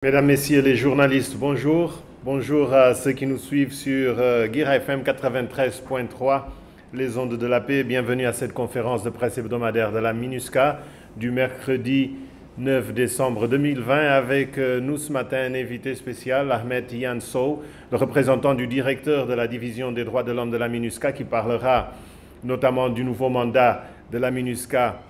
Mesdames, Messieurs les journalistes, bonjour. Bonjour à ceux qui nous suivent sur Guira FM 93.3, les ondes de la paix. Bienvenue à cette conférence de presse hebdomadaire de la MINUSCA du mercredi 9 décembre 2020 avec nous ce matin un invité spécial, Ahmed Yan Sow, le représentant du directeur de la division des droits de l'homme de la MINUSCA qui parlera notamment du nouveau mandat de la MINUSCA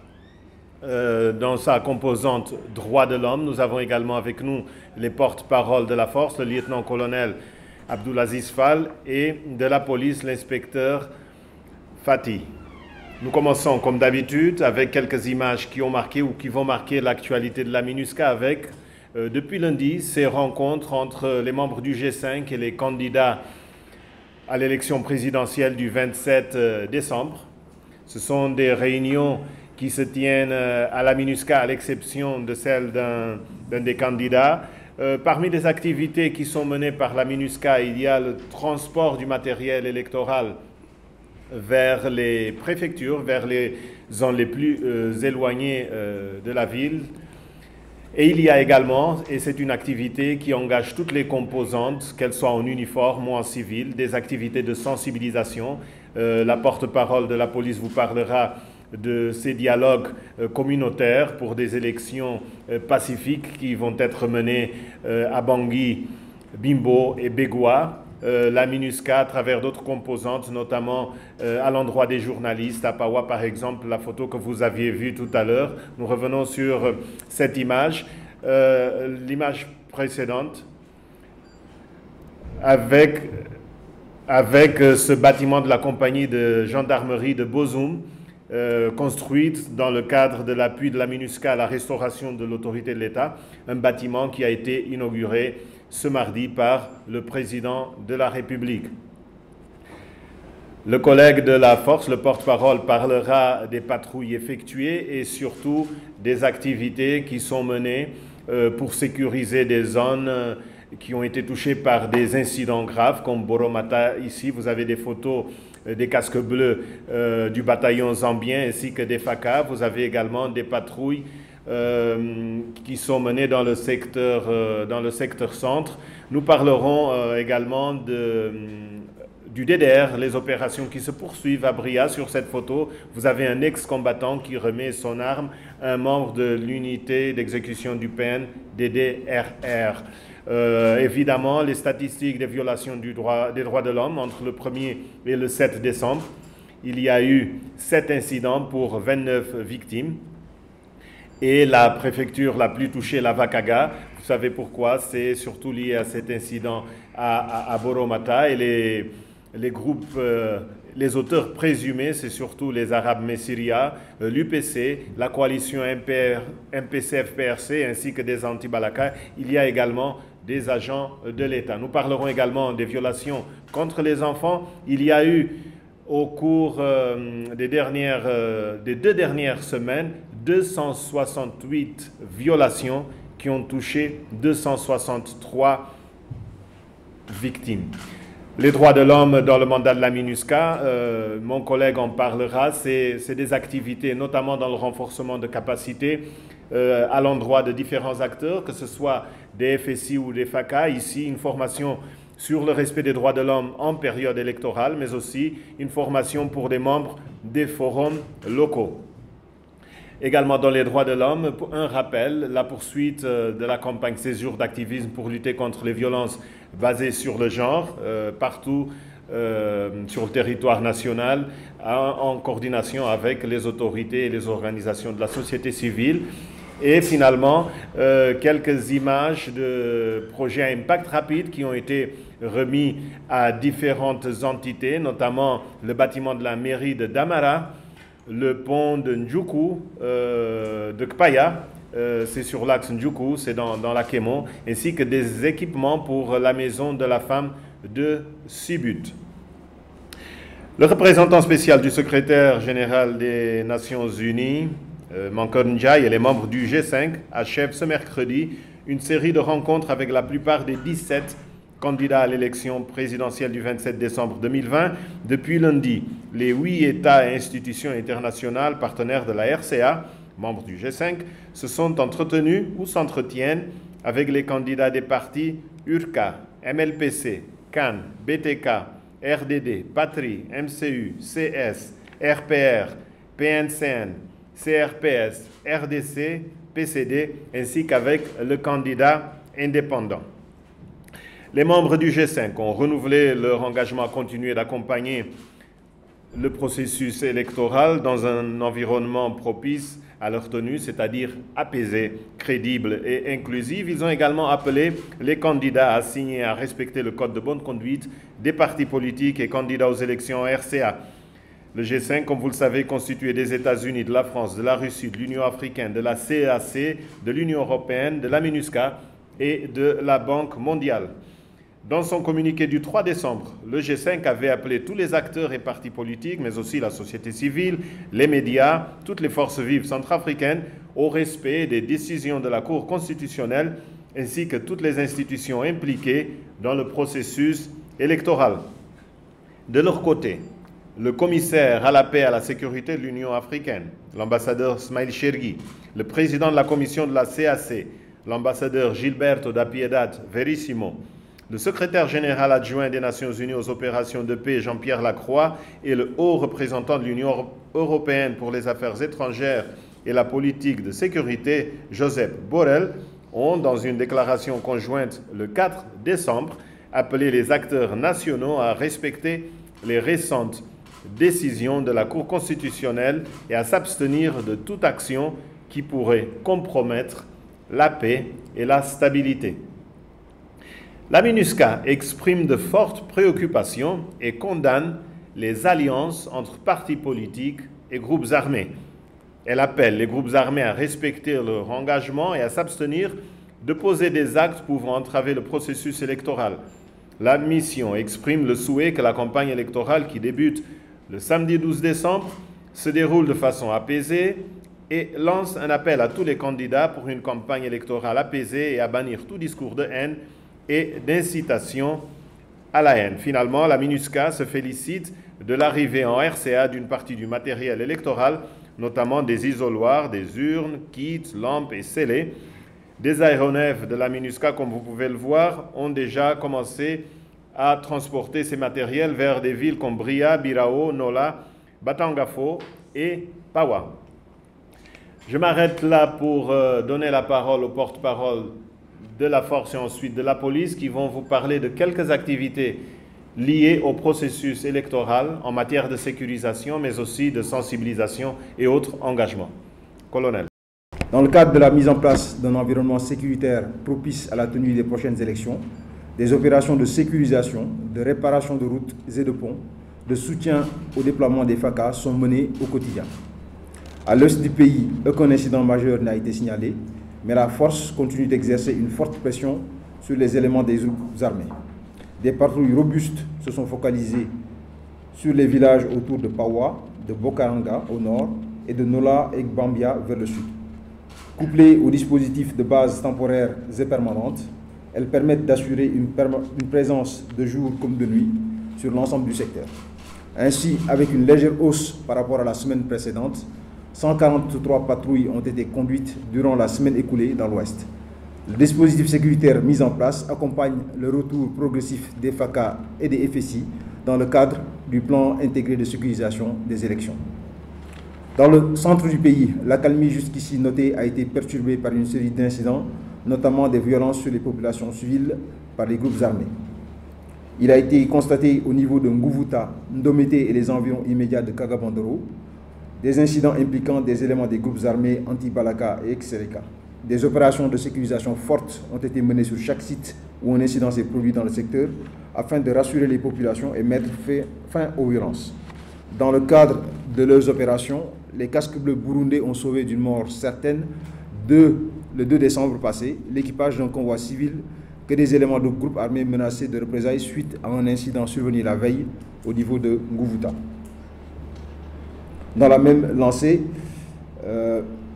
dans sa composante droits de l'homme. Nous avons également avec nous les porte-paroles de la force, le lieutenant-colonel Abdulaziz Fall, et de la police, l'inspecteur Fatih. Nous commençons comme d'habitude avec quelques images qui ont marqué ou qui vont marquer l'actualité de la MINUSCA avec, depuis lundi, ces rencontres entre les membres du G5 et les candidats à l'élection présidentielle du 27 décembre. Ce sont des réunions qui se tiennent à la MINUSCA, à l'exception de celle d'un des candidats. Parmi les activités qui sont menées par la MINUSCA, il y a le transport du matériel électoral vers les préfectures, vers les zones les plus éloignées de la ville. Et il y a également, et c'est une activité qui engage toutes les composantes, qu'elles soient en uniforme ou en civil, des activités de sensibilisation. La porte-parole de la police vous parlera de ces dialogues communautaires pour des élections pacifiques qui vont être menées à Bangui, Bimbo et Begoua. La MINUSCA, à travers d'autres composantes, notamment à l'endroit des journalistes, à Pawa par exemple, la photo que vous aviez vue tout à l'heure. Nous revenons sur cette image, l'image précédente, avec ce bâtiment de la compagnie de gendarmerie de Bozoum, construite dans le cadre de l'appui de la MINUSCA à la restauration de l'autorité de l'État, un bâtiment qui a été inauguré ce mardi par le président de la République. Le collègue de la force, le porte-parole, parlera des patrouilles effectuées et surtout des activités qui sont menées pour sécuriser des zones qui ont été touchées par des incidents graves comme Boromata. Ici, vous avez des photos des casques bleus du bataillon zambien ainsi que des FACA. Vous avez également des patrouilles qui sont menées dans le secteur centre. Nous parlerons également du DDR, les opérations qui se poursuivent à Bria. Sur cette photo, vous avez un ex-combattant qui remet son arme à un membre de l'unité d'exécution du PN, DDRR. Évidemment, les statistiques des violations des droits de l'homme entre le 1er et le 7 décembre. Il y a eu 7 incidents pour 29 victimes. Et la préfecture la plus touchée, la Vakaga, vous savez pourquoi, c'est surtout lié à cet incident à Boromata. Et les groupes, les auteurs présumés, c'est surtout les Arabes Messiria, l'UPC, la coalition MPC-FPRC ainsi que des anti-Balaka. Il y a également des agents de l'État. Nous parlerons également des violations contre les enfants. Il y a eu au cours des 2 dernières semaines 268 violations qui ont touché 263 victimes. Les droits de l'homme dans le mandat de la MINUSCA, mon collègue en parlera, c'est des activités, notamment dans le renforcement de capacités à l'endroit de différents acteurs, que ce soit des FSI ou des FACA. Ici, une formation sur le respect des droits de l'homme en période électorale, mais aussi une formation pour des membres des forums locaux. Également dans les droits de l'homme, un rappel, la poursuite de la campagne 16 jours d'activisme pour lutter contre les violences basées sur le genre, partout sur le territoire national, en coordination avec les autorités et les organisations de la société civile. Et finalement, quelques images de projets à impact rapide qui ont été remis à différentes entités, notamment le bâtiment de la mairie de Damara, le pont de Ndjoukou, de Kpaya, c'est sur l'axe Ndjoukou, c'est dans la Kémon, ainsi que des équipements pour la maison de la femme de Sibut. Le représentant spécial du secrétaire général des Nations Unies, Mankor Ndiaye, et les membres du G5 achèvent ce mercredi une série de rencontres avec la plupart des 17 candidats à l'élection présidentielle du 27 décembre 2020. Depuis lundi, les 8 États et institutions internationales partenaires de la RCA, membres du G5, se sont entretenus ou s'entretiennent avec les candidats des partis URCA, MLPC, CAN, BTK, RDD, Patrie, MCU, CS, RPR, PNCN, CRPS, RDC, PCD, ainsi qu'avec le candidat indépendant. Les membres du G5 ont renouvelé leur engagement à continuer d'accompagner le processus électoral dans un environnement propice à leur tenue, c'est-à-dire apaisé, crédible et inclusif. Ils ont également appelé les candidats à signer et à respecter le code de bonne conduite des partis politiques et candidats aux élections RCA. Le G5, comme vous le savez, constitué des États-Unis, de la France, de la Russie, de l'Union africaine, de la CAC, de l'Union européenne, de la MINUSCA et de la Banque mondiale. Dans son communiqué du 3 décembre, le G5 avait appelé tous les acteurs et partis politiques, mais aussi la société civile, les médias, toutes les forces vives centrafricaines, au respect des décisions de la Cour constitutionnelle, ainsi que toutes les institutions impliquées dans le processus électoral. De leur côté, le commissaire à la paix et à la sécurité de l'Union africaine, l'ambassadeur Smail Chergui, le président de la commission de la CAC, l'ambassadeur Gilberto da Piedad Verissimo, le secrétaire général adjoint des Nations Unies aux opérations de paix, Jean-Pierre Lacroix, et le haut représentant de l'Union européenne pour les affaires étrangères et la politique de sécurité, Josep Borrell, ont, dans une déclaration conjointe le 4 décembre, appelé les acteurs nationaux à respecter les récentes décisions de la Cour constitutionnelle et à s'abstenir de toute action qui pourrait compromettre la paix et la stabilité. La MINUSCA exprime de fortes préoccupations et condamne les alliances entre partis politiques et groupes armés. Elle appelle les groupes armés à respecter leur engagement et à s'abstenir de poser des actes pouvant entraver le processus électoral. La mission exprime le souhait que la campagne électorale qui débute le samedi 12 décembre se déroule de façon apaisée et lance un appel à tous les candidats pour une campagne électorale apaisée et à bannir tout discours de haine et d'incitation à la haine. Finalement, la MINUSCA se félicite de l'arrivée en RCA d'une partie du matériel électoral, notamment des isoloirs, des urnes, kits, lampes et scellés. Des aéronefs de la MINUSCA, comme vous pouvez le voir, ont déjà commencé à transporter ces matériels vers des villes comme Bria, Birao, Nola, Batangafo et Pawa. Je m'arrête là pour donner la parole au porte-parole de la force et ensuite de la police qui vont vous parler de quelques activités liées au processus électoral en matière de sécurisation, mais aussi de sensibilisation et autres engagements. Colonel. Dans le cadre de la mise en place d'un environnement sécuritaire propice à la tenue des prochaines élections, des opérations de sécurisation, de réparation de routes et de ponts, de soutien au déploiement des FACA sont menées au quotidien. À l'est du pays, aucun incident majeur n'a été signalé, mais la force continue d'exercer une forte pression sur les éléments des groupes armés. Des patrouilles robustes se sont focalisées sur les villages autour de Pawa, de Bokaranga au nord et de Nola et Gbambia vers le sud. Couplées au dispositif de base temporaires et permanentes, elles permettent d'assurer une présence de jour comme de nuit sur l'ensemble du secteur. Ainsi, avec une légère hausse par rapport à la semaine précédente, 143 patrouilles ont été conduites durant la semaine écoulée dans l'Ouest. Le dispositif sécuritaire mis en place accompagne le retour progressif des FACA et des FSI dans le cadre du plan intégré de sécurisation des élections. Dans le centre du pays, l'accalmie jusqu'ici notée a été perturbée par une série d'incidents, notamment des violences sur les populations civiles par les groupes armés. Il a été constaté au niveau de Ngouvuta, Ndomété et les environs immédiats de Kagabandoro, des incidents impliquant des éléments des groupes armés anti-Balaka et ex-Seleka. Des opérations de sécurisation fortes ont été menées sur chaque site où un incident s'est produit dans le secteur afin de rassurer les populations et mettre fin aux violences. Dans le cadre de leurs opérations, les casques bleus burundais ont sauvé d'une mort certaine le 2 décembre passé l'équipage d'un convoi civil que des éléments de groupes armés menacés de représailles suite à un incident survenu la veille au niveau de Ngouvuta. Dans la même lancée,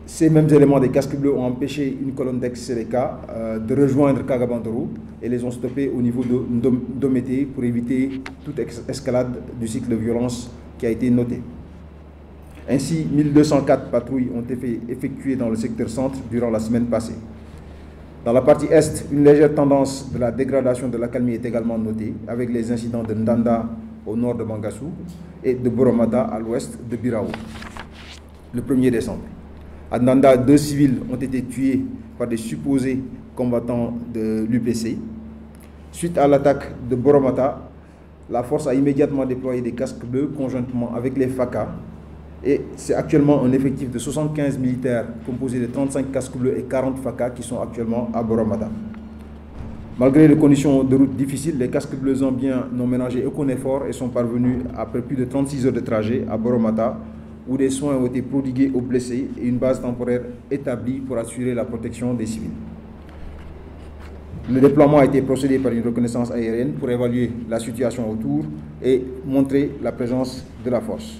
ces mêmes éléments des casques bleus ont empêché une colonne d'ex-Seleka de rejoindre Kagabandoro et les ont stoppés au niveau de Ndomété pour éviter toute escalade du cycle de violence qui a été noté. Ainsi, 1204 patrouilles ont été effectuées dans le secteur centre durant la semaine passée. Dans la partie est, une légère tendance de la dégradation de l'accalmie est également notée, avec les incidents de Ndanda au nord de Bangassou et de Boromata à l'ouest de Birao, le 1er décembre. À Ndanda, 2 civils ont été tués par des supposés combattants de l'UPC. Suite à l'attaque de Boromata, la force a immédiatement déployé des casques bleus conjointement avec les FACA. Et c'est actuellement un effectif de 75 militaires composé de 35 casques bleus et 40 FACA qui sont actuellement à Boromata. Malgré les conditions de route difficiles, les casques bleus zambiens n'ont ménagé aucun effort et sont parvenus après plus de 36 heures de trajet à Boromata, où des soins ont été prodigués aux blessés et une base temporaire établie pour assurer la protection des civils. Le déploiement a été procédé par une reconnaissance aérienne pour évaluer la situation autour et montrer la présence de la force.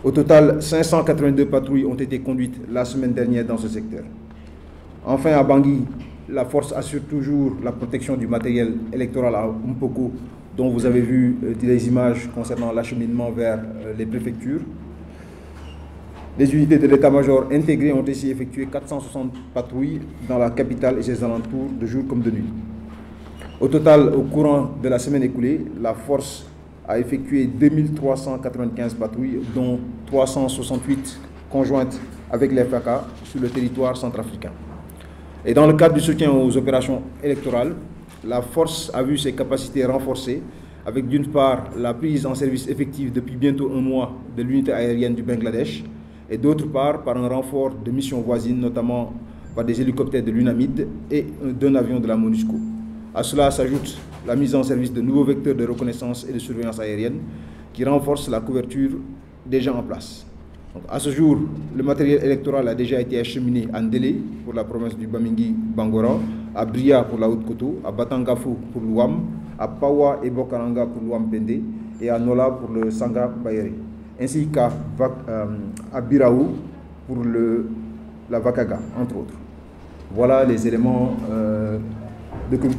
Au total, 582 patrouilles ont été conduites la semaine dernière dans ce secteur. Enfin, à Bangui, la force assure toujours la protection du matériel électoral à Mpoko, dont vous avez vu des images concernant l'acheminement vers les préfectures. Les unités de l'état-major intégrées ont aussi effectué 460 patrouilles dans la capitale et ses alentours, de jour comme de nuit. Au total, au courant de la semaine écoulée, la force a effectué 2395 patrouilles, dont 368 conjointes avec les FACA sur le territoire centrafricain. Et dans le cadre du soutien aux opérations électorales, la force a vu ses capacités renforcées avec d'une part la prise en service effective depuis bientôt un mois de l'unité aérienne du Bangladesh et d'autre part par un renfort de missions voisines, notamment par des hélicoptères de l'UNAMID et d'un avion de la MONUSCO. À cela s'ajoute la mise en service de nouveaux vecteurs de reconnaissance et de surveillance aérienne qui renforcent la couverture déjà en place. Donc, à ce jour, le matériel électoral a déjà été acheminé à Ndélé pour la province du Bamingui-Bangoran, à Bria pour la Haute-Koto, à Batangafou pour l'Ouam, à Pawa et Bokaranga pour l'Ouam-Pendé et à Nola pour le Sanga-Bayere, ainsi qu'à Biraou pour la Vakaga, entre autres. Voilà les éléments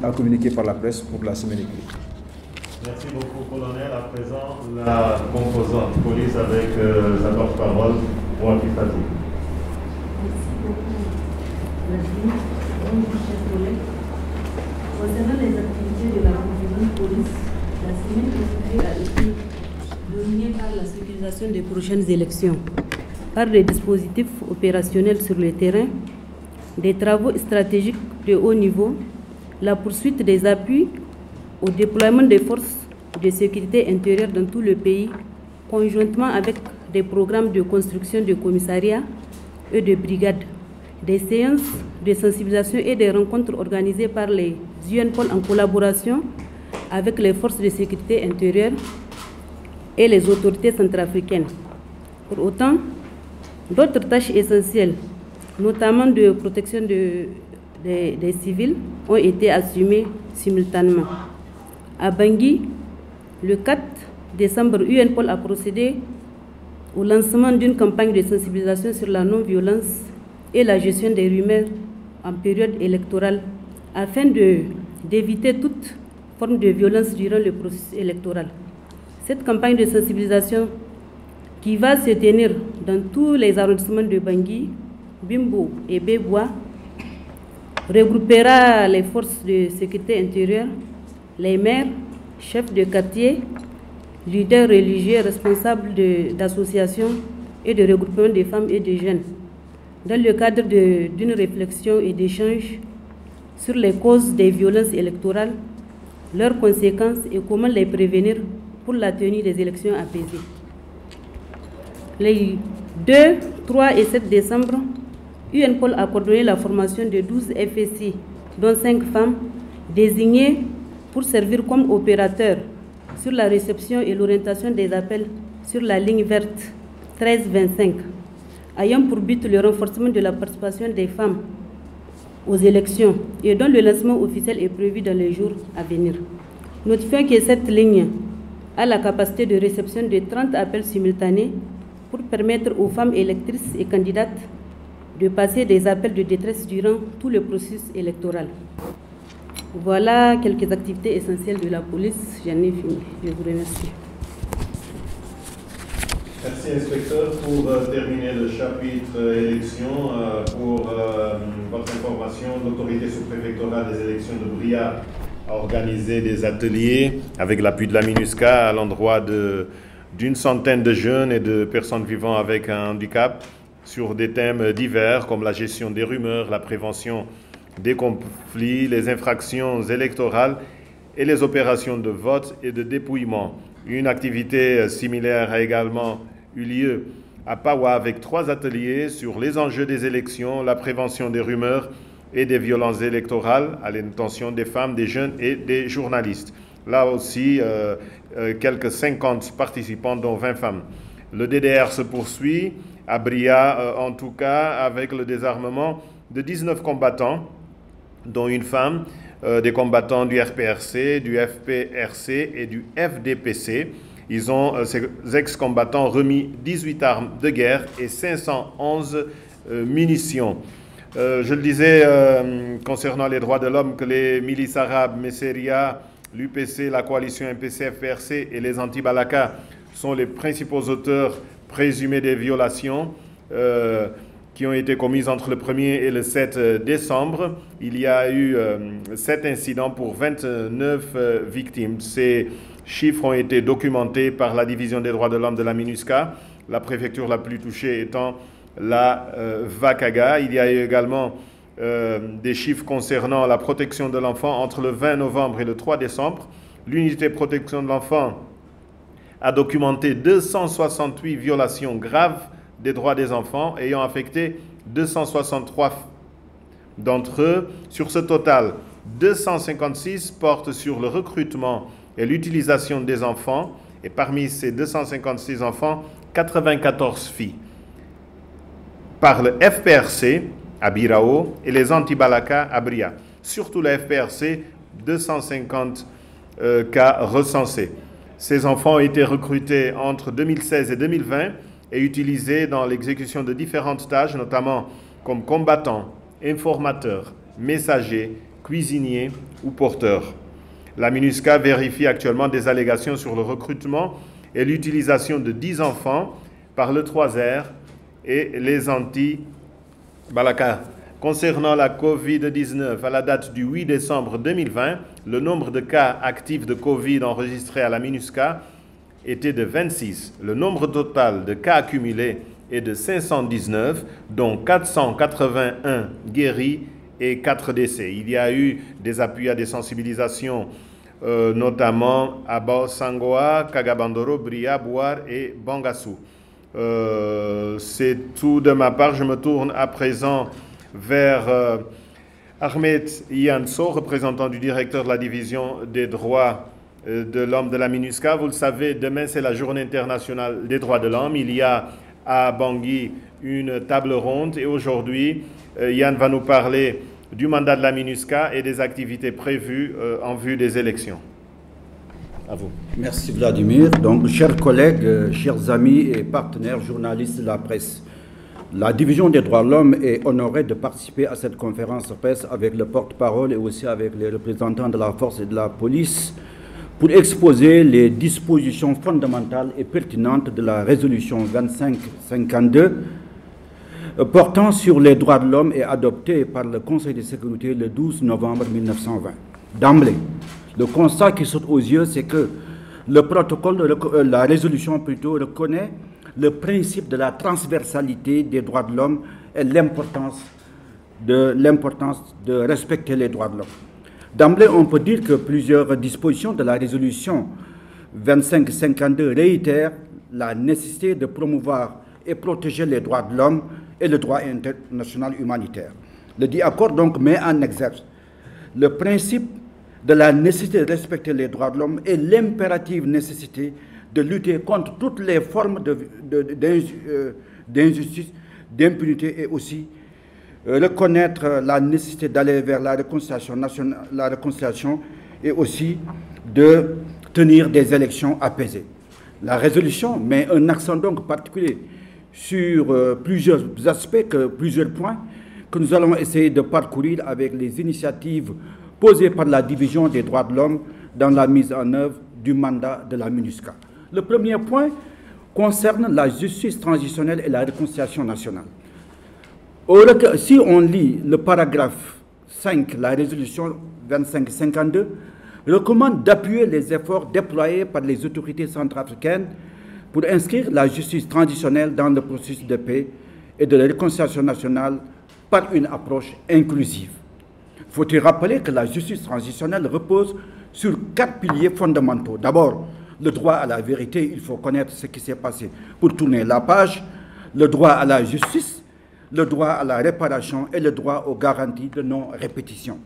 à communiquer par la presse pour la semaine écoulée. Merci beaucoup, colonel. À présent, la composante police avec sa porte-parole, Wafi Fati. Merci beaucoup, Nadine. Bonjour, chers collègues. Concernant les activités de la composante police, la semaine écoulée a été dominée par la sécurisation des prochaines élections, par des dispositifs opérationnels sur le terrain, des travaux stratégiques de haut niveau, la poursuite des appuis au déploiement des forces de sécurité intérieure dans tout le pays, conjointement avec des programmes de construction de commissariats et de brigades, des séances de sensibilisation et des rencontres organisées par les UNPOL en collaboration avec les forces de sécurité intérieure et les autorités centrafricaines. Pour autant, d'autres tâches essentielles, notamment de protection des civils, ont été assumées simultanément. À Bangui, le 4 décembre, UNPOL a procédé au lancement d'une campagne de sensibilisation sur la non-violence et la gestion des rumeurs en période électorale afin d'éviter toute forme de violence durant le processus électoral. Cette campagne de sensibilisation qui va se tenir dans tous les arrondissements de Bangui, Bimbo et Bébois regroupera les forces de sécurité intérieure, les maires, chefs de quartier, leaders religieux responsables d'associations et de regroupements des femmes et des jeunes, dans le cadre d'une réflexion et d'échange sur les causes des violences électorales, leurs conséquences et comment les prévenir pour la tenue des élections apaisées. Les 2, 3 et 7 décembre, UNPOL a coordonné la formation de 12 FSI, dont 5 femmes, désignées pour servir comme opérateurs sur la réception et l'orientation des appels sur la ligne verte 1325, ayant pour but le renforcement de la participation des femmes aux élections et dont le lancement officiel est prévu dans les jours à venir. Notifiant que cette ligne a la capacité de réception de 30 appels simultanés pour permettre aux femmes électrices et candidates de passer des appels de détresse durant tout le processus électoral. Voilà quelques activités essentielles de la police. J'en ai fini. Je vous remercie. Merci, inspecteur. Pour terminer le chapitre élections, pour votre information, l'autorité sous-préfectorale des élections de Bria a organisé des ateliers avec l'appui de la MINUSCA à l'endroit d'une centaine de jeunes et de personnes vivant avec un handicap sur des thèmes divers comme la gestion des rumeurs, la prévention des conflits, les infractions électorales et les opérations de vote et de dépouillement. Une activité similaire a également eu lieu à Pawa avec 3 ateliers sur les enjeux des élections, la prévention des rumeurs et des violences électorales à l'intention des femmes, des jeunes et des journalistes. Là aussi, quelques 50 participants, dont 20 femmes. Le DDR se poursuit à Bria, en tout cas, avec le désarmement de 19 combattants, dont une femme, des combattants du RPRC, du FPRC et du FDPC. Ils ont, ces ex-combattants, remis 18 armes de guerre et 511 munitions. Je le disais concernant les droits de l'homme que les milices arabes, Messeria, l'UPC, la coalition MPC-FPRC et les anti-Balaka sont les principaux auteurs présumés des violations qui ont été commises entre le 1er et le 7 décembre. Il y a eu 7 incidents pour 29 victimes. Ces chiffres ont été documentés par la division des droits de l'homme de la MINUSCA, la préfecture la plus touchée étant la Vakaga. Il y a eu également des chiffres concernant la protection de l'enfant entre le 20 novembre et le 3 décembre. L'unité de protection de l'enfant a documenté 268 violations graves des droits des enfants ayant affecté 263 d'entre eux. Sur ce total, 256 portent sur le recrutement et l'utilisation des enfants, et parmi ces 256 enfants, 94 filles. Par le FPRC à Birao et les anti-Balaka à Bria. Surtout le FPRC, 250 cas recensés. Ces enfants ont été recrutés entre 2016 et 2020 et utilisés dans l'exécution de différentes tâches, notamment comme combattants, informateurs, messagers, cuisiniers ou porteurs. La MINUSCA vérifie actuellement des allégations sur le recrutement et l'utilisation de 10 enfants par le 3R et les anti-Balaka. Concernant la COVID-19, à la date du 8 décembre 2020, le nombre de cas actifs de Covid enregistrés à la MINUSCA était de 26. Le nombre total de cas accumulés est de 519, dont 481 guéris et 4 décès. Il y a eu des appuis à des sensibilisations, notamment à Baosangoa, Kagabandoro, Bria, Bouar et Bangassou. C'est tout de ma part. Je me tourne à présent vers Ahmed Yanso, représentant du directeur de la division des droits de l'homme de la MINUSCA. Vous le savez, demain c'est la journée internationale des droits de l'homme. Il y a à Bangui une table ronde et aujourd'hui, Yann va nous parler du mandat de la MINUSCA et des activités prévues en vue des élections. À vous. Merci Vladimir. Donc, chers collègues, chers amis et partenaires journalistes de la presse, la division des droits de l'homme est honorée de participer à cette conférence de presse avec le porte-parole et aussi avec les représentants de la force et de la police pour exposer les dispositions fondamentales et pertinentes de la résolution 2552 portant sur les droits de l'homme et adoptée par le Conseil de sécurité le 12 novembre 1920. D'emblée, le constat qui saute aux yeux, c'est que le protocole, la résolution plutôt, reconnaît le principe de la transversalité des droits de l'homme et l'importance de respecter les droits de l'homme. D'emblée, on peut dire que plusieurs dispositions de la résolution 2552 réitèrent la nécessité de promouvoir et protéger les droits de l'homme et le droit international humanitaire. Le dit accord donc met en exergue le principe de la nécessité de respecter les droits de l'homme et l'impérative nécessité de lutter contre toutes les formes d'injustice, d'impunité et aussi reconnaître la nécessité d'aller vers la réconciliation nationale, la réconciliation et aussi de tenir des élections apaisées. La résolution met un accent donc particulier sur plusieurs aspects, plusieurs points que nous allons essayer de parcourir avec les initiatives posées par la division des droits de l'homme dans la mise en œuvre du mandat de la MINUSCA. Le premier point concerne la justice transitionnelle et la réconciliation nationale. Si on lit le paragraphe 5, la résolution 2552, recommande d'appuyer les efforts déployés par les autorités centrafricaines pour inscrire la justice transitionnelle dans le processus de paix et de la réconciliation nationale par une approche inclusive. Faut-il rappeler que la justice transitionnelle repose sur 4 piliers fondamentaux. D'abord, le droit à la vérité, il faut connaître ce qui s'est passé pour tourner la page, le droit à la justice, le droit à la réparation et le droit aux garanties de non-répétition.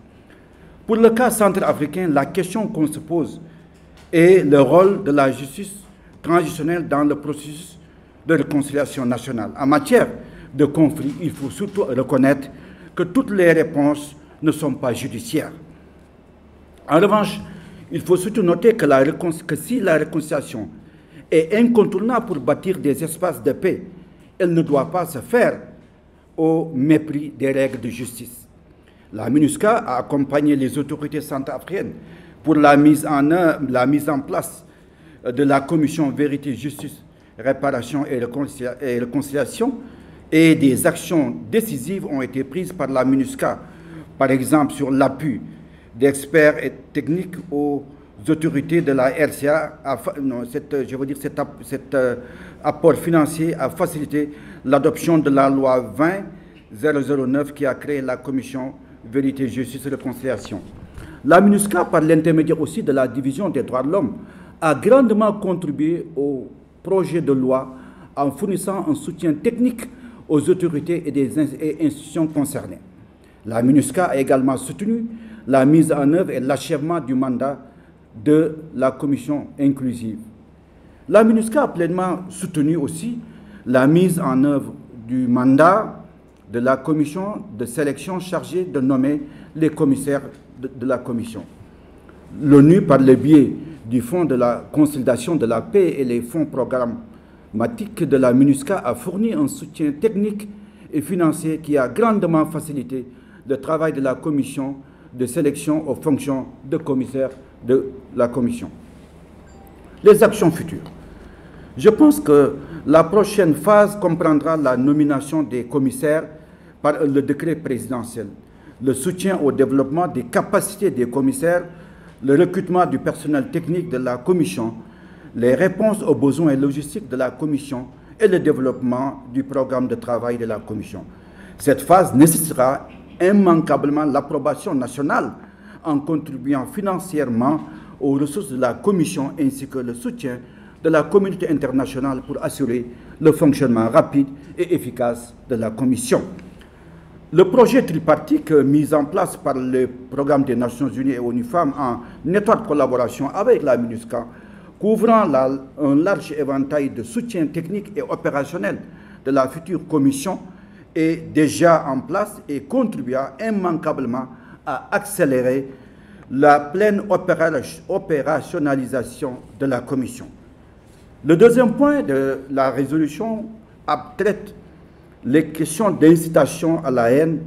Pour le cas centrafricain, la question qu'on se pose est le rôle de la justice transitionnelle dans le processus de réconciliation nationale. En matière de conflit, il faut surtout reconnaître que toutes les réponses ne sont pas judiciaires. En revanche, il faut surtout noter que si la réconciliation est incontournable pour bâtir des espaces de paix, elle ne doit pas se faire au mépris des règles de justice. La MINUSCA a accompagné les autorités centrafricaines pour la mise en place de la commission Vérité, Justice, Réparation et Réconciliation, et des actions décisives ont été prises par la MINUSCA, par exemple sur l'appui d'experts et techniques aux autorités de la RCA. Cet apport financier a facilité l'adoption de la loi 20-009 qui a créé la commission Vérité, Justice et Réconciliation. La MINUSCA, par l'intermédiaire aussi de la division des droits de l'homme, a grandement contribué au projet de loi en fournissant un soutien technique aux autorités et institutions concernées. La MINUSCA a également soutenu la mise en œuvre et l'achèvement du mandat de la commission inclusive. La MINUSCA a pleinement soutenu aussi la mise en œuvre du mandat de la commission de sélection chargée de nommer les commissaires de la commission. L'ONU, par le biais du Fonds de la consolidation de la paix et les fonds programmatiques de la MINUSCA, a fourni un soutien technique et financier qui a grandement facilité le travail de la commission de sélection aux fonctions de commissaire de la commission. Les actions futures. Je pense que la prochaine phase comprendra la nomination des commissaires par le décret présidentiel, le soutien au développement des capacités des commissaires, le recrutement du personnel technique de la commission, les réponses aux besoins logistiques de la commission et le développement du programme de travail de la commission. Cette phase nécessitera immanquablement l'approbation nationale en contribuant financièrement aux ressources de la commission ainsi que le soutien de la communauté internationale pour assurer le fonctionnement rapide et efficace de la commission. Le projet tripartite mis en place par le programme des Nations Unies et ONU Femmes en étroite collaboration avec la MINUSCA, couvrant un large éventail de soutien technique et opérationnel de la future commission, est déjà en place et contribuera immanquablement à accélérer la pleine opérationnalisation de la commission. Le deuxième point de la résolution traite les questions d'incitation à la haine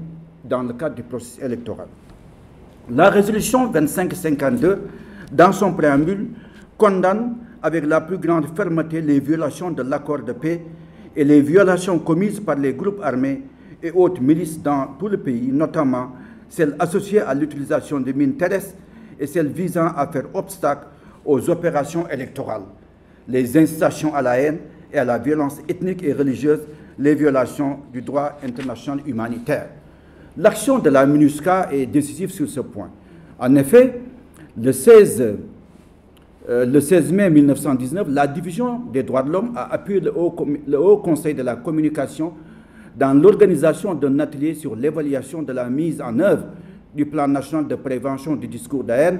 dans le cadre du processus électoral. La résolution 2552, dans son préambule, condamne avec la plus grande fermeté les violations de l'accord de paix et les violations commises par les groupes armés et autres milices dans tout le pays, notamment celles associées à l'utilisation des mines terrestres et celles visant à faire obstacle aux opérations électorales, les incitations à la haine et à la violence ethnique et religieuse, les violations du droit international humanitaire. L'action de la MINUSCA est décisive sur ce point. En effet, le 16 mai 1919, la Division des droits de l'homme a appuyé le Haut Conseil de la communication dans l'organisation d'un atelier sur l'évaluation de la mise en œuvre du plan national de prévention du discours de haine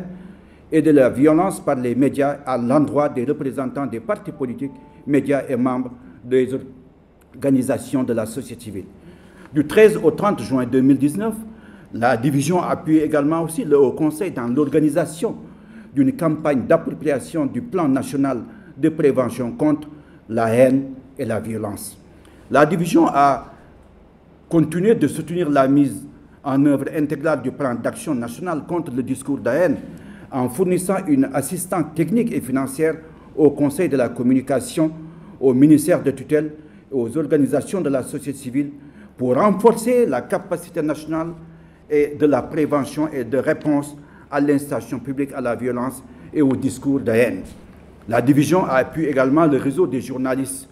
et de la violence par les médias à l'endroit des représentants des partis politiques, médias et membres des organisations de la société civile. Du 13 au 30 juin 2019, la division a appuyé également aussi le Haut Conseil dans l'organisation d'une campagne d'appropriation du plan national de prévention contre la haine et la violence. La division a continué de soutenir la mise en œuvre intégrale du plan d'action national contre le discours de haine en fournissant une assistance technique et financière au Conseil de la communication, au ministère de tutelle et aux organisations de la société civile pour renforcer la capacité nationale et de la prévention et de réponse à l'incitation publique à la violence et au discours de haine. La division appuie également le réseau des journalistes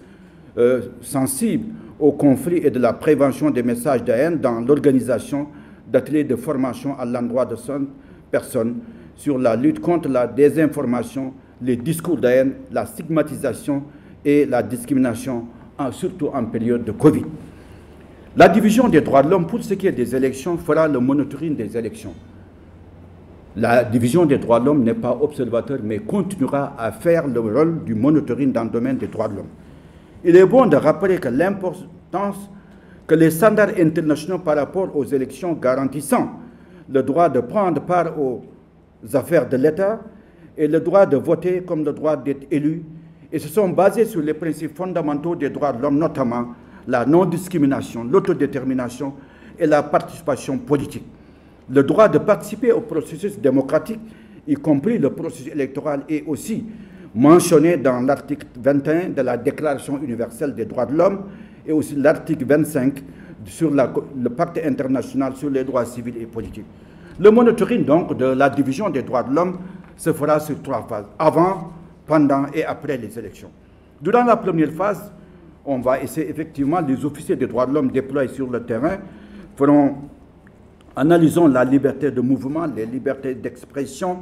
sensibles au conflit et de la prévention des messages de haine dans l'organisation d'ateliers de formation à l'endroit de son personne sur la lutte contre la désinformation, les discours de haine, la stigmatisation et la discrimination, surtout en période de Covid. La division des droits de l'homme, pour ce qui est des élections, fera le monitoring des élections. La division des droits de l'homme n'est pas observateur, mais continuera à faire le rôle du monitoring dans le domaine des droits de l'homme. Il est bon de rappeler que l'importance que les standards internationaux par rapport aux élections garantissant le droit de prendre part aux affaires de l'État et le droit de voter comme le droit d'être élu, et se sont basés sur les principes fondamentaux des droits de l'homme, notamment la non-discrimination, l'autodétermination et la participation politique. Le droit de participer au processus démocratique, y compris le processus électoral, est aussi mentionné dans l'article 21 de la Déclaration universelle des droits de l'homme et aussi l'article 25 sur le pacte international sur les droits civils et politiques. Le monitoring donc de la division des droits de l'homme se fera sur 3 phases, avant, pendant et après les élections. Durant la première phase, on va essayer effectivement, les officiers des droits de l'homme déployés sur le terrain analysons la liberté de mouvement, les libertés d'expression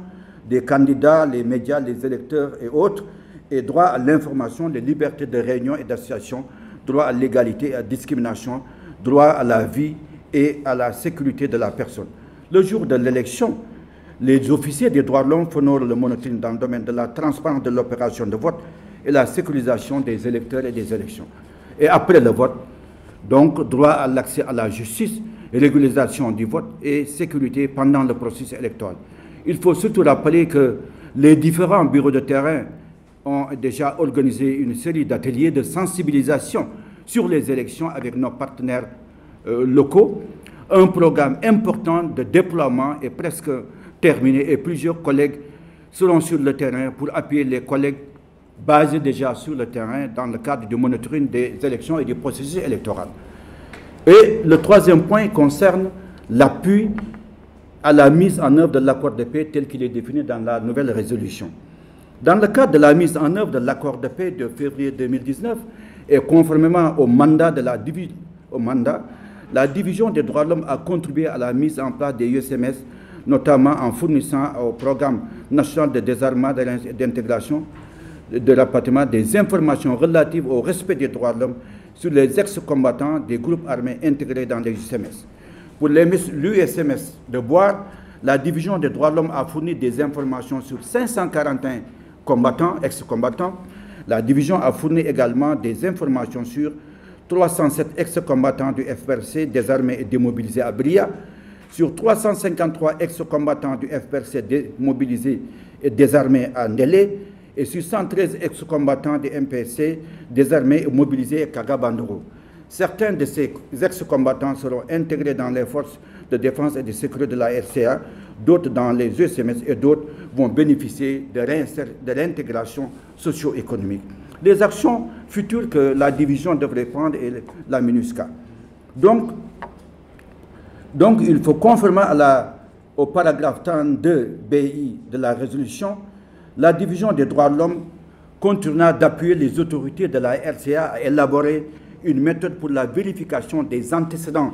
des candidats, les médias, les électeurs et autres, et droit à l'information, les libertés de réunion et d'association, droit à l'égalité et à la discrimination, droit à la vie et à la sécurité de la personne. Le jour de l'élection, les officiers des droits de l'homme feront le monitoring dans le domaine de la transparence de l'opération de vote et la sécurisation des électeurs et des élections. Et après le vote, donc droit à l'accès à la justice, régularisation du vote et sécurité pendant le processus électoral. Il faut surtout rappeler que les différents bureaux de terrain ont déjà organisé une série d'ateliers de sensibilisation sur les élections avec nos partenaires locaux. Un programme important de déploiement est presque terminé et plusieurs collègues seront sur le terrain pour appuyer les collègues basés déjà sur le terrain dans le cadre du monitoring des élections et du processus électoral. Et le troisième point concerne l'appui à la mise en œuvre de l'accord de paix tel qu'il est défini dans la nouvelle résolution. Dans le cadre de la mise en œuvre de l'accord de paix de février 2019 et conformément au mandat de la division des droits de l'homme a contribué à la mise en place des USMS, notamment en fournissant au programme national de désarmement et d'intégration de rapatriement des informations relatives au respect des droits de l'homme sur les ex-combattants des groupes armés intégrés dans les USMS. Pour l'USMS de Boire, la division des droits de l'homme a fourni des informations sur 541 combattants, ex-combattants. La division a fourni également des informations sur 307 ex-combattants du FPRC désarmés et démobilisés à Bria, sur 353 ex-combattants du FPRC démobilisés et désarmés à Ndélé, et sur 113 ex-combattants du MPC désarmés et mobilisés à Kagabandoro. Certains de ces ex-combattants seront intégrés dans les forces de défense et de sécurité de la RCA, d'autres dans les USMS et d'autres vont bénéficier de l'intégration socio-économique. Les actions futures que la division devrait prendre est la MINUSCA. Donc il faut conformer au paragraphe 32 BI de la résolution, la division des droits de l'homme continuera d'appuyer les autorités de la RCA à élaborer une méthode pour la vérification des antécédents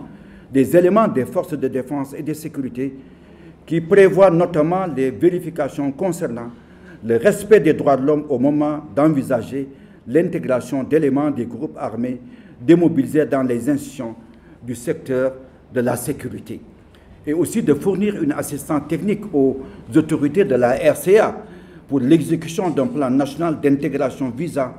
des éléments des forces de défense et de sécurité qui prévoit notamment les vérifications concernant le respect des droits de l'homme au moment d'envisager l'intégration d'éléments des groupes armés démobilisés dans les institutions du secteur de la sécurité. Et aussi de fournir une assistance technique aux autorités de la RCA pour l'exécution d'un plan national d'intégration visant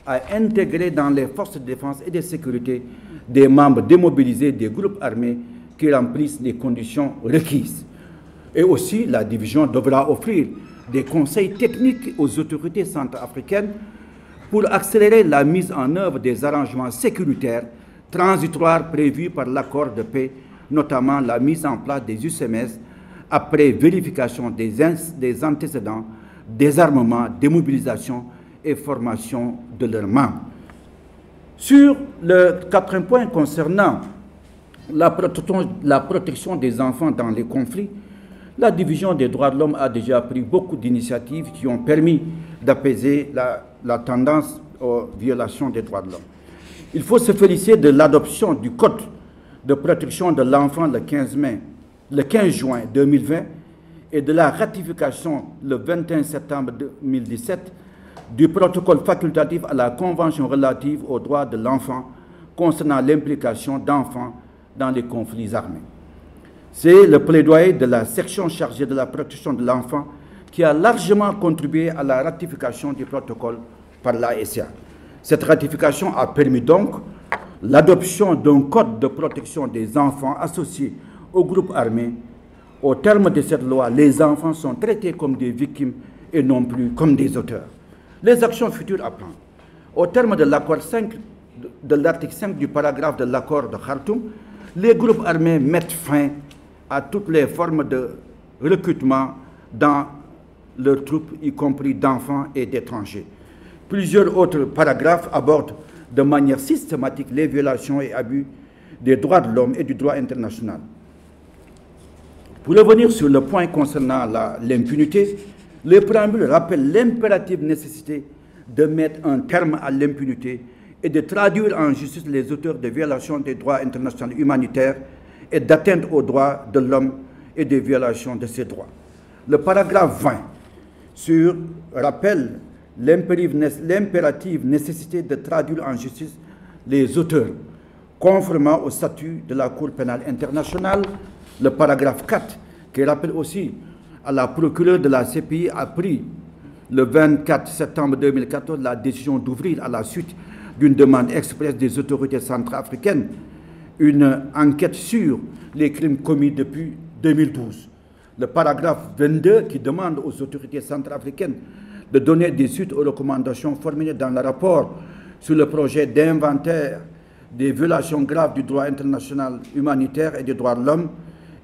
à intégrer dans les forces de défense et de sécurité des membres démobilisés des groupes armés qui remplissent les conditions requises. Et aussi, la division devra offrir des conseils techniques aux autorités centrafricaines pour accélérer la mise en œuvre des arrangements sécuritaires transitoires prévus par l'accord de paix, notamment la mise en place des USMS après vérification des antécédents, désarmement, démobilisation et formation de leurs membres. Sur le quatrième point concernant la protection des enfants dans les conflits, la Division des droits de l'homme a déjà pris beaucoup d'initiatives qui ont permis d'apaiser la tendance aux violations des droits de l'homme. Il faut se féliciter de l'adoption du Code de protection de l'enfant le 15 juin 2020 et de la ratification le 21 septembre 2017 du protocole facultatif à la Convention relative aux droits de l'enfant concernant l'implication d'enfants dans les conflits armés. C'est le plaidoyer de la section chargée de la protection de l'enfant qui a largement contribué à la ratification du protocole par l'ASA. Cette ratification a permis donc l'adoption d'un code de protection des enfants associés aux groupes armés. Au terme de cette loi, les enfants sont traités comme des victimes et non plus comme des auteurs. Les actions futures à prendre. Au terme de l'accord 5, de l'article 5 du paragraphe de l'accord de Khartoum, les groupes armés mettent fin à toutes les formes de recrutement dans leurs troupes, y compris d'enfants et d'étrangers. Plusieurs autres paragraphes abordent de manière systématique les violations et abus des droits de l'homme et du droit international. Pour revenir sur le point concernant l'impunité, le préambule rappelle l'impérative nécessité de mettre un terme à l'impunité et de traduire en justice les auteurs de violations des droits internationaux humanitaires et d'atteinte aux droits de l'homme et des violations de ces droits. Le paragraphe 20 rappelle l'impérative nécessité de traduire en justice les auteurs, conformément au statut de la Cour pénale internationale. Le paragraphe 4, qui rappelle aussi à la procureure de la CPI, a pris le 24 septembre 2014 la décision d'ouvrir à la suite d'une demande expresse des autorités centrafricaines une enquête sur les crimes commis depuis 2012. Le paragraphe 22 qui demande aux autorités centrafricaines de donner des suites aux recommandations formulées dans le rapport sur le projet d'inventaire des violations graves du droit international humanitaire et des droits de l'homme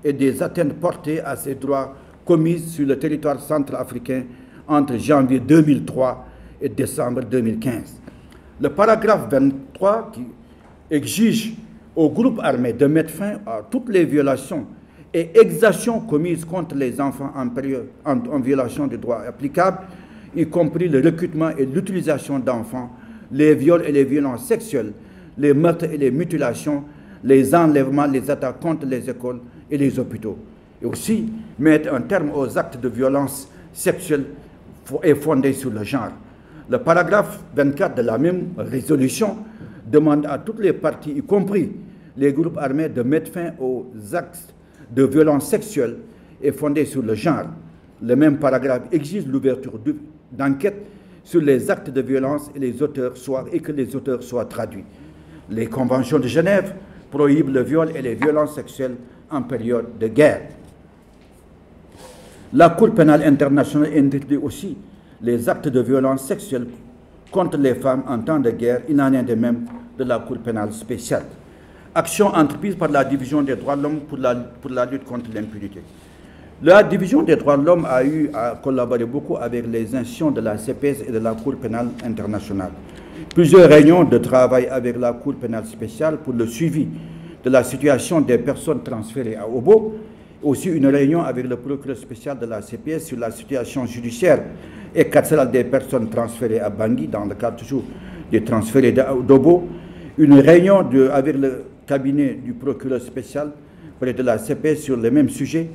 et des atteintes portées à ces droits commises sur le territoire centrafricain entre janvier 2003 et décembre 2015. Le paragraphe 23 qui exige aux groupes armés de mettre fin à toutes les violations et exactions commises contre les enfants en violation des droits applicables, y compris le recrutement et l'utilisation d'enfants, les viols et les violences sexuelles, les meurtres et les mutilations, les enlèvements, les attaques contre les écoles et les hôpitaux. Et aussi mettre un terme aux actes de violence sexuelle et fondés sur le genre. Le paragraphe 24 de la même résolution demande à toutes les parties, y compris les groupes armés, de mettre fin aux actes de violence sexuelle et fondés sur le genre. Le même paragraphe exige l'ouverture d'enquêtes sur les actes de violence et que les auteurs soient traduits. Les conventions de Genève prohibent le viol et les violences sexuelles en période de guerre. La Cour pénale internationale interdit aussi les actes de violence sexuelle contre les femmes en temps de guerre. Il en est de même de la Cour pénale spéciale. Action entreprise par la Division des droits de l'homme pour la lutte contre l'impunité. La Division des droits de l'homme a eu à collaborer beaucoup avec les institutions de la CPS et de la Cour pénale internationale. Plusieurs réunions de travail avec la Cour pénale spéciale pour le suivi de la situation des personnes transférées à Obo, aussi une réunion avec le procureur spécial de la CPS sur la situation judiciaire et carcérale des personnes transférées à Bangui dans le cadre toujours des transférés d'Obo, une réunion avec le cabinet du procureur spécial près de la CPS sur le même sujet,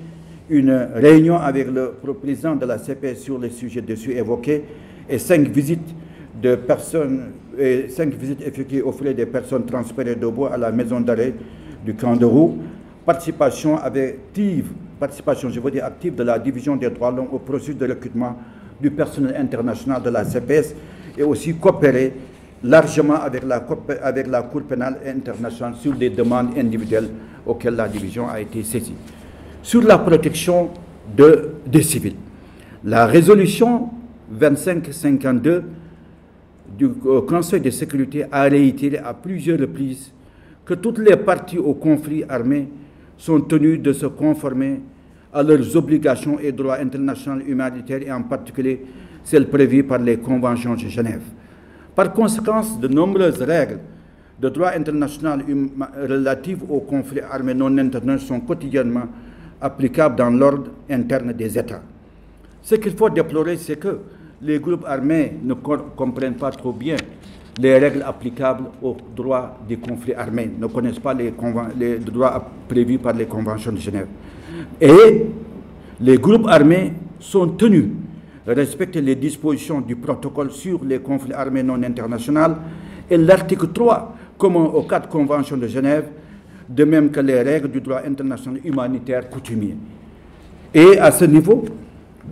une réunion avec le président de la CPS sur les sujets dessus évoqués et 5 visites effectuées au frais des personnes transférées d'Obo à la maison d'arrêt du camp de Roux, participation active de la Division des droits de l'homme au processus de recrutement du personnel international de la CPS et aussi coopérer largement avec la Cour pénale internationale sur les demandes individuelles auxquelles la division a été saisie. Sur la protection des civils, la résolution 2552 du Conseil de sécurité a réitéré à plusieurs reprises que toutes les parties au conflit armé sont tenues de se conformer à leurs obligations et droits internationaux humanitaires et en particulier celles prévues par les conventions de Genève. Par conséquent, de nombreuses règles de droit international relatifs aux conflits armés non internationaux sont quotidiennement applicables dans l'ordre interne des États. Ce qu'il faut déplorer, c'est que les groupes armés ne comprennent pas trop bien les règles applicables au droit des conflits armés, ne connaissent pas les droits prévus par les conventions de Genève. Et les groupes armés sont tenus de respecter les dispositions du protocole sur les conflits armés non internationaux et l'article 3 commun aux 4 conventions de Genève, de même que les règles du droit international humanitaire coutumier. Et à ce niveau,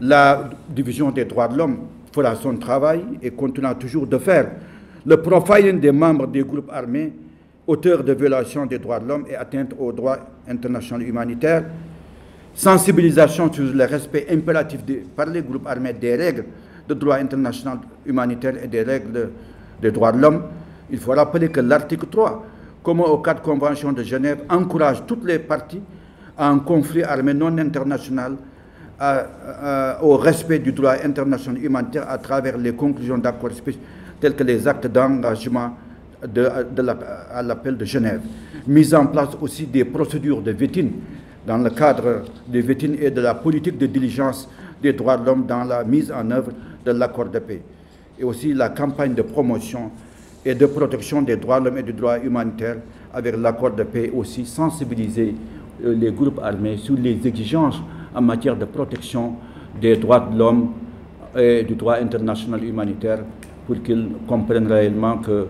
la division des droits de l'homme fera son travail et continuera toujours de faire le profiling des membres des groupes armés auteurs de violations des droits de l'homme et atteintes au droit international humanitaire, sensibilisation sur le respect impératif par les groupes armés des règles de droit international humanitaire et des règles des droits de l'homme. Il faut rappeler que l'article 3, commun aux 4 conventions de Genève, encourage toutes les parties à un conflit armé non international au respect du droit international humanitaire à travers les conclusions d'accords spécifiques tels que les actes d'engagement à l'appel de Genève. Mise en place aussi des procédures de vétine dans le cadre des vétines et de la politique de diligence des droits de l'homme dans la mise en œuvre de l'accord de paix. Et aussi la campagne de promotion et de protection des droits de l'homme et du droit humanitaire avec l'accord de paix, aussi sensibiliser les groupes armés sur les exigences en matière de protection des droits de l'homme et du droit international humanitaire pour qu'ils comprennent réellement que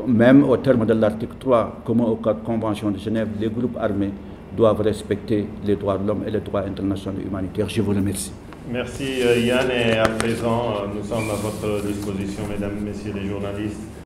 même au terme de l'article 3, comme aux 4 conventions de Genève, les groupes armés doivent respecter les droits de l'homme et les droits internationaux humanitaires. Je vous remercie. Merci Yann, et à présent nous sommes à votre disposition, mesdames et messieurs les journalistes.